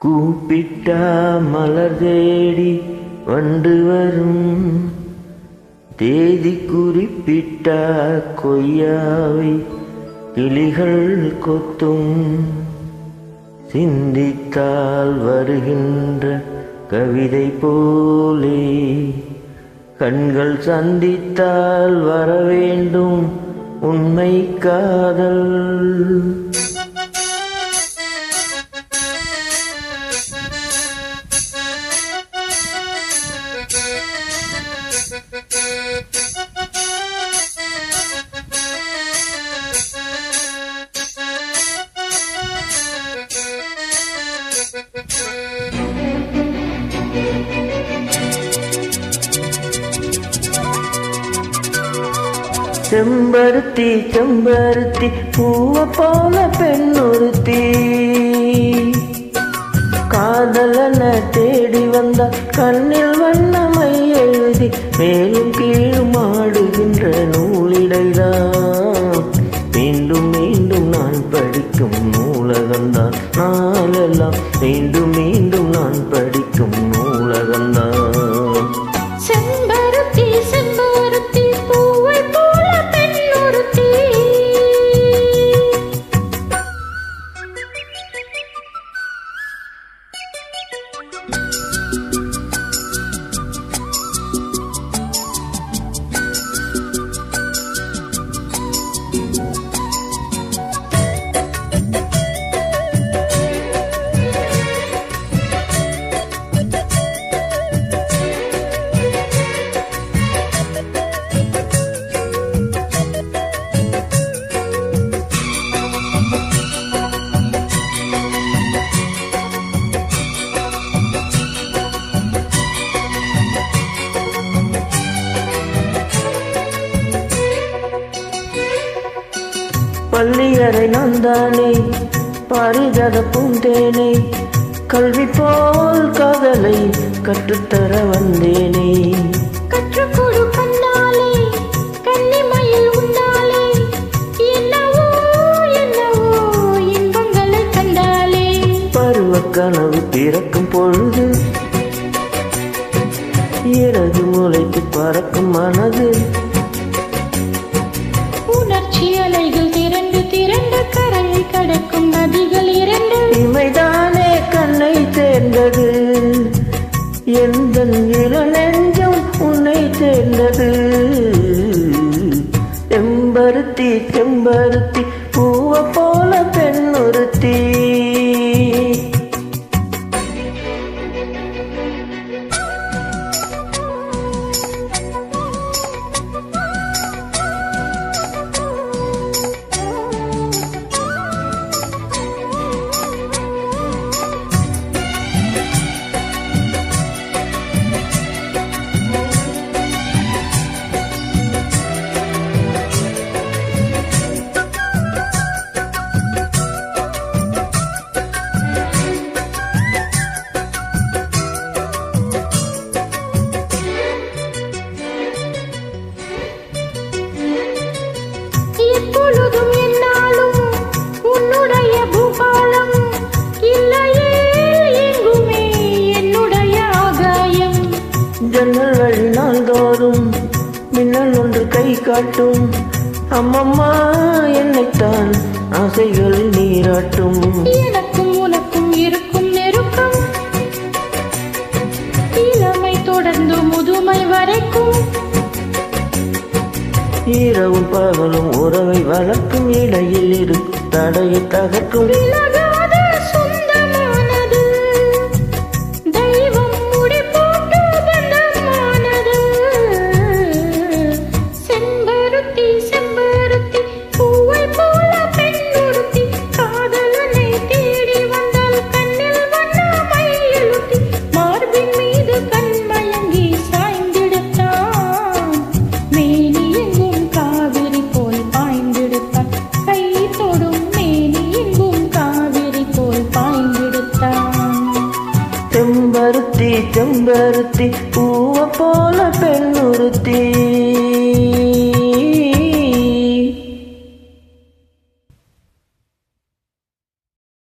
கூப்பிட்டா மலர் தேடி வண்டு வரும், தேதி குறிப்பிட்டா கொய்யாவை கிளிகள் கொத்தும். சிந்தித்தால் வருகின்ற கவிதை போலே கண்கள் சந்தித்தால் வரவேண்டும் உண்மை காதல். செம்பருத்தி செம்பருத்தி பூவ போல பெண்ணொருத்தி, காதலன தேடி வந்த கண்ணில் வண்ணமை எழுதி மேலும் கீழும் ஆடுகின்ற நூலிடைதான். மீண்டும் மீண்டும் நான் படிக்கும் நூலகந்தான் நாளெல்லாம், மீண்டும் மீண்டும் நான் படிக்கும் நூலகந்தான். செம்பருத்தி செம்பருத்தி பூவை போல பெண்ணொருத்தி, பள்ளியறை நந்தானே பாரிஜாத பூந்தேனே, கல்வி போல் காதலை கற்றுத்தர வந்தேனே. கற்றுக்கொடு கண்ணாலே கன்னிமயில் உண்டாலே, என்னவோ என்னவோ இன்பங்களை கண்டாலே. பருவ கனவு பிறக்கும் பொழுது இறகு முளைத்து பறக்கும் மனது, உணர்ச்சி அலைகள் திரண்டு திரண்டு கரையை கடக்கும் நதிகள் இரண்டு. இமைதானே கண்ணை தேர்ந்தது, எந்த இள நெஞ்சம் உன்னை தேர்ந்தது. செம்பருத்தி செம்பருத்தி பூவ போல பெண்ணொருத்தி. எப்பொழுதும் என்னாலும் உன்னுடைய பூபாலம், இல்லையே எங்குமே என்னுடைய ஆகாயம். ஜன்னல் வழி நாள்தோறும் மின்னல் ஒன்று கை காட்டும், அம்மம்மா என்னைத்தான் ஆசைகளில் நீராட்டும். எனக்கும் உனக்கும் இருக்கும் நெருக்கம், இளமை தொடர்ந்து முதுமை வரைக்கும். இரவும் பகலும் உறவை வளர்க்கும், இடையில் இருக்கும் தடையை தகர்க்கும்.